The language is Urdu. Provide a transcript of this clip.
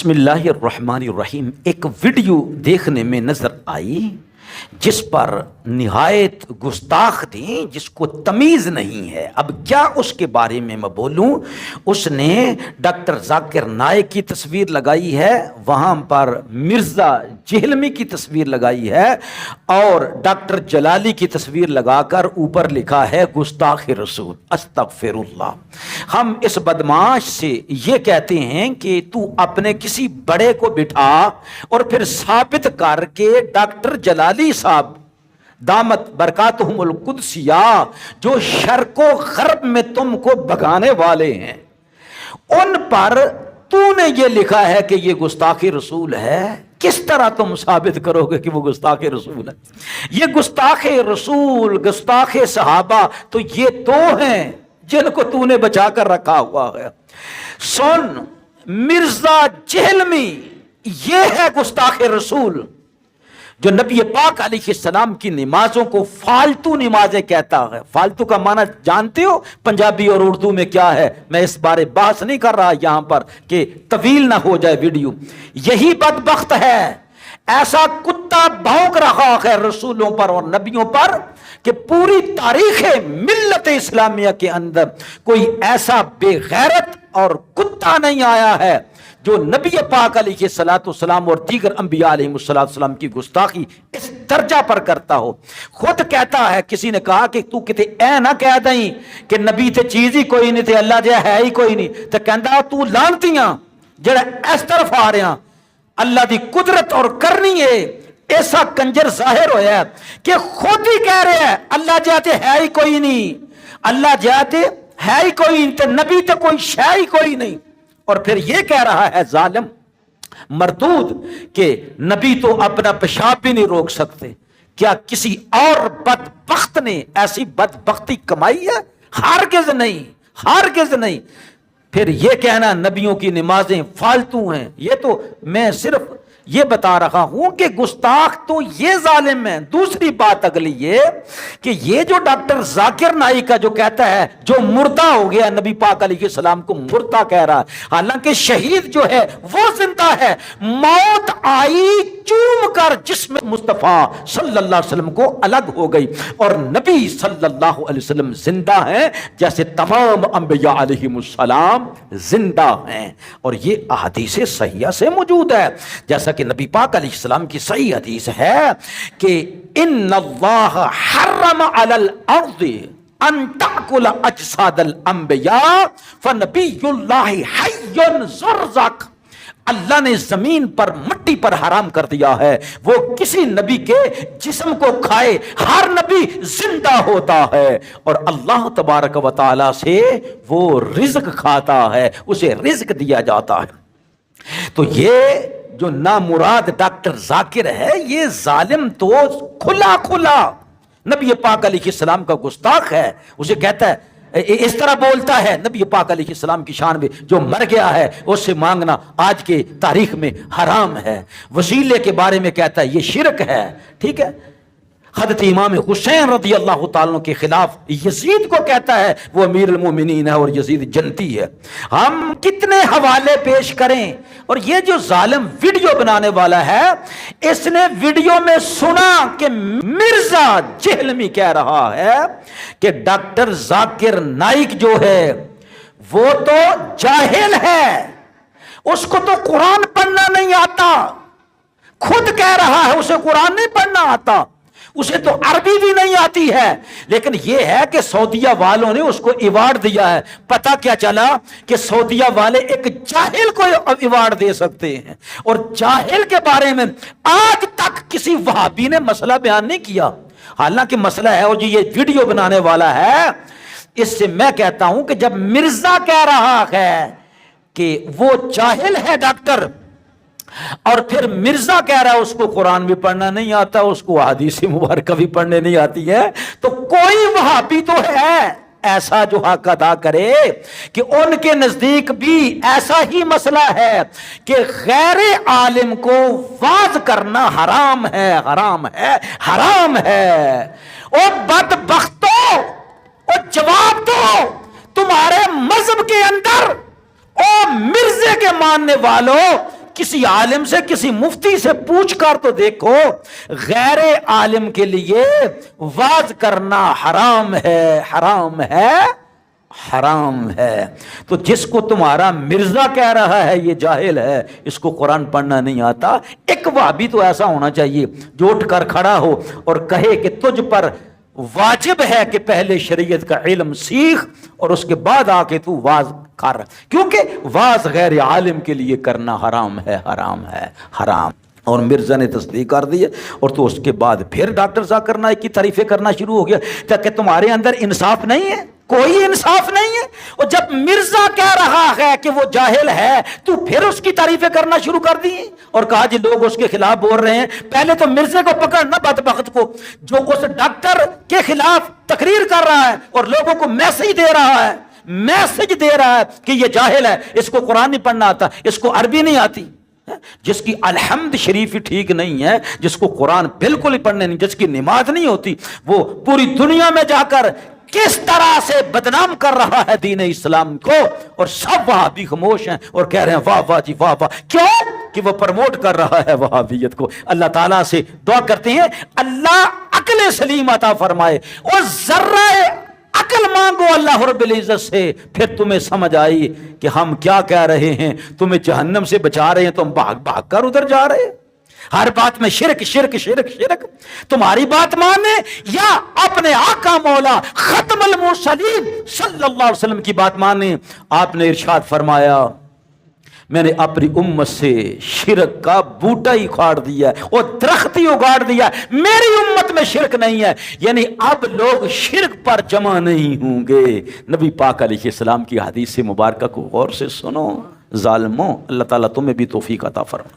بسم اللہ الرحمن الرحیم۔ ایک ویڈیو دیکھنے میں نظر آئی جس پر نہایت گستاخ تھی، جس کو تمیز نہیں ہے۔ اب کیا اس کے بارے میں بولوں؟ اس نے ڈاکٹر ذاکر نائک کی تصویر لگائی ہے، وہاں پر مرزا جہلمی کی تصویر لگائی ہے، اور ڈاکٹر جلالی کی تصویر لگا کر اوپر لکھا ہے گستاخ رسول۔ استغفر اللہ۔ ہم اس بدمعاش سے یہ کہتے ہیں کہ تو اپنے کسی بڑے کو بٹھا اور پھر ثابت کر کے ڈاکٹر جلالی صاحب دامت برکاتہم القدسیہ جو شرق و غرب میں تم کو بھگانے والے ہیں، ان پر تو نے یہ لکھا ہے کہ یہ گستاخی رسول ہے، کس طرح تم ثابت کرو گے کہ وہ گستاخ رسول ہے؟ یہ گستاخ رسول، گستاخ صحابہ تو یہ دو ہیں جن کو تو نے بچا کر رکھا ہوا ہے۔ سن، مرزا جہلمی یہ ہے گستاخ رسول جو نبی پاک علیہ السلام کی نمازوں کو فالتو نمازیں کہتا ہے۔ فالتو کا معنی جانتے ہو پنجابی اور اردو میں کیا ہے؟ میں اس بارے بحث نہیں کر رہا یہاں پر کہ طویل نہ ہو جائے ویڈیو۔ یہی بدبخت ہے، ایسا کتا بھونک رہا ہے رسولوں پر اور نبیوں پر کہ پوری تاریخ ملت اسلامیہ کے اندر کوئی ایسا بے غیرت اور کتا نہیں آیا ہے جو نبی پاک علیہ السلام اور دیگر انبیاء علیہ السلام کی گستاخی اس درجہ پر کرتا ہو۔ خود کہتا ہے، کسی نے کہا کہ تو کتے اے نہ کہہ دیں کہ نبی تے چیز ہی کوئی نہیں تے اللہ جے ہے ہی کوئی نہیں، تو کہندا تو لانتیاں جڑا اس طرف آ رہے ہیں اللہ دی قدرت اور کرنی ہے۔ ایسا کنجر ظاہر ہویا ہے کہ خود ہی کہہ رہے ہیں اللہ جاتے ہے ہی کوئی نہیں، اللہ جاتے ہے ہی کوئی نہیں تے نبی تے کوئی شے ہی کوئی نہیں، اور پھر یہ کہہ رہا ہے ظالم مردود کہ نبی تو اپنا پیشاب بھی نہیں روک سکتے۔ کیا کسی اور بدبخت نے ایسی بدبختی کمائی ہے؟ ہرگز نہیں، ہرگز نہیں۔ پھر یہ کہنا نبیوں کی نمازیں فالتو ہیں، یہ تو میں صرف یہ بتا رہا ہوں کہ گستاخ تو یہ ظالم ہے۔ دوسری بات اگلی یہ کہ یہ جو ڈاکٹر ذاکر نائک کا جو کہتا ہے جو مردہ ہو گیا، نبی پاک علیہ السلام کو مردہ کہہ رہا ہے، حالانکہ شہید جو ہے وہ زندہ ہے۔ موت آئی چوم کر جسم مصطفیٰ صلی اللہ علیہ وسلم کو الگ ہو گئی، اور نبی صلی اللہ علیہ وسلم زندہ ہیں جیسے تمام انبیاء علیہ السلام زندہ ہیں، اور یہ احادیث صحیحہ سے موجود ہے۔ جیسا کہ نبی پاک علیہ السلام کی صحیح حدیث ہے کہ ان اللہ حرم علی الارض ان تأکل اجساد الانبیاء فنبی اللہ حی زرزق۔ اللہ نے زمین پر مٹی پر حرام کر دیا ہے وہ کسی نبی کے جسم کو کھائے، ہر نبی زندہ ہوتا ہے اور اللہ تبارک و تعالی سے وہ رزق کھاتا ہے، اسے رزق دیا جاتا ہے۔ تو یہ جو نامراد ڈاکٹر ذاکر ہے یہ ظالم تو کھلا کھلا نبی پاک علیہ السلام کا گستاخ ہے۔ اسے کہتا ہے، اس طرح بولتا ہے نبی پاک علیہ السلام کی شان میں، جو مر گیا ہے اس سے مانگنا آج کے تاریخ میں حرام ہے۔ وسیلے کے بارے میں کہتا ہے یہ شرک ہے، ٹھیک ہے۔ حضرت امام حسین رضی اللہ تعالیٰ کے خلاف یزید کو کہتا ہے وہ امیر المومنین ہے اور یزید جنتی ہے۔ ہم کتنے حوالے پیش کریں؟ اور یہ جو ظالم ویڈیو بنانے والا ہے اس نے ویڈیو میں سنا کہ مرزا جہلمی کہہ رہا ہے کہ ڈاکٹر ذاکر نائک جو ہے وہ تو جاہل ہے، اس کو تو قرآن پڑھنا نہیں آتا۔ خود کہہ رہا ہے اسے قرآن نہیں پڑھنا آتا، اسے تو عربی بھی نہیں آتی ہے، لیکن یہ ہے کہ سعودیہ والوں نے اس کو ایوارڈ دیا ہے۔ پتہ کیا چلا کہ سعودیہ والے ایک جاہل کو ایوارڈ دے سکتے ہیں، اور جاہل کے بارے میں آج تک کسی وہابی نے مسئلہ بیان نہیں کیا، حالانکہ مسئلہ ہے اور جو یہ ویڈیو بنانے والا ہے اس سے میں کہتا ہوں کہ جب مرزا کہہ رہا ہے کہ وہ جاہل ہے ڈاکٹر، اور پھر مرزا کہہ رہا ہے اس کو قرآن بھی پڑھنا نہیں آتا، اس کو حدیث مبارکہ بھی پڑھنے نہیں آتی ہے، تو کوئی وہابی تو ہے ایسا جو حق ادا کرے کہ ان کے نزدیک بھی ایسا ہی مسئلہ ہے کہ غیر عالم کو واعظ کرنا حرام ہے، حرام ہے، حرام ہے۔ او بدبختو، او جواب دو، تمہارے مذہب کے اندر او مرزے کے ماننے والوں کسی عالم سے کسی مفتی سے پوچھ کر تو دیکھو، غیر عالم کے لیے واز کرنا حرام ہے، حرام ہے، حرام ہے۔ تو جس کو تمہارا مرزا کہہ رہا ہے یہ جاہل ہے، اس کو قرآن پڑھنا نہیں آتا، ایک وہابی تو ایسا ہونا چاہیے جو اٹھ کر کھڑا ہو اور کہے کہ تجھ پر واجب ہے کہ پہلے شریعت کا علم سیکھ اور اس کے بعد آ کے تو واز کر، کیونکہ واز غیر عالم کے لیے کرنا حرام ہے، حرام ہے، حرام۔ اور مرزا نے تصدیق کر دی ہے، اور تو اس کے بعد پھر ڈاکٹر ذاکر نائک کی تعریفیں کرنا شروع ہو گیا کہ تمہارے اندر انصاف نہیں ہے، کوئی انصاف نہیں ہے۔ اور جب مرزا کہہ رہا ہے کہ وہ جاہل ہے تو پھر اس کی تعریفیں کرنا شروع کر دی اور کہا جی لوگ اس کے خلاف بول رہے ہیں۔ پہلے تو مرزے کو پکڑنا، بدبخت کو، جو اس ڈاکٹر کے خلاف تقریر کر رہا ہے اور لوگوں کو میسج دے رہا ہے، میسج دے رہا ہے کہ یہ جاہل ہے، اس کو قرآن نہیں پڑھنا آتا، اس کو عربی نہیں آتی، جس کی الحمد شریف ہی ٹھیک نہیں ہے، جس کو قرآن بالکل ہی پڑھنے نہیں، جس کی نماز نہیں ہوتی، وہ پوری دنیا میں جا کر کس طرح سے بدنام کر رہا ہے دین اسلام کو، اور سب وہابی خاموش ہیں اور کہہ رہے ہیں واہ واہ جی واہ واہ۔ کیوں؟ کہ وہ پروموٹ کر رہا ہے وہابیت کو۔ اللہ تعالیٰ سے دعا کرتے ہیں اللہ عقل سلیم عطا فرمائے، اور ذرہ عقل مانگو اللہ رب العزت سے، پھر تمہیں سمجھ آئی کہ ہم کیا کہہ رہے ہیں، تمہیں جہنم سے بچا رہے ہیں تو ہم بھاگ بھاگ کر ادھر جا رہے ہیں۔ ہر بات میں شرک شرک شرک شرک، تمہاری بات مانے یا اپنے آقا مولا ختم المرسلین صلی اللہ علیہ وسلم کی بات مانے۔ آپ نے ارشاد فرمایا میں نے اپنی امت سے شرک کا بوٹا ہی کھاڑ دیا ہے اور درخت ہی اگاڑ دیا ہے، میری امت میں شرک نہیں ہے، یعنی اب لوگ شرک پر جمع نہیں ہوں گے۔ نبی پاک علیہ السلام کی حدیث مبارکہ کو غور سے سنو ظالموں، اللہ تعالیٰ تمہیں بھی توفیق عطا فرمائے۔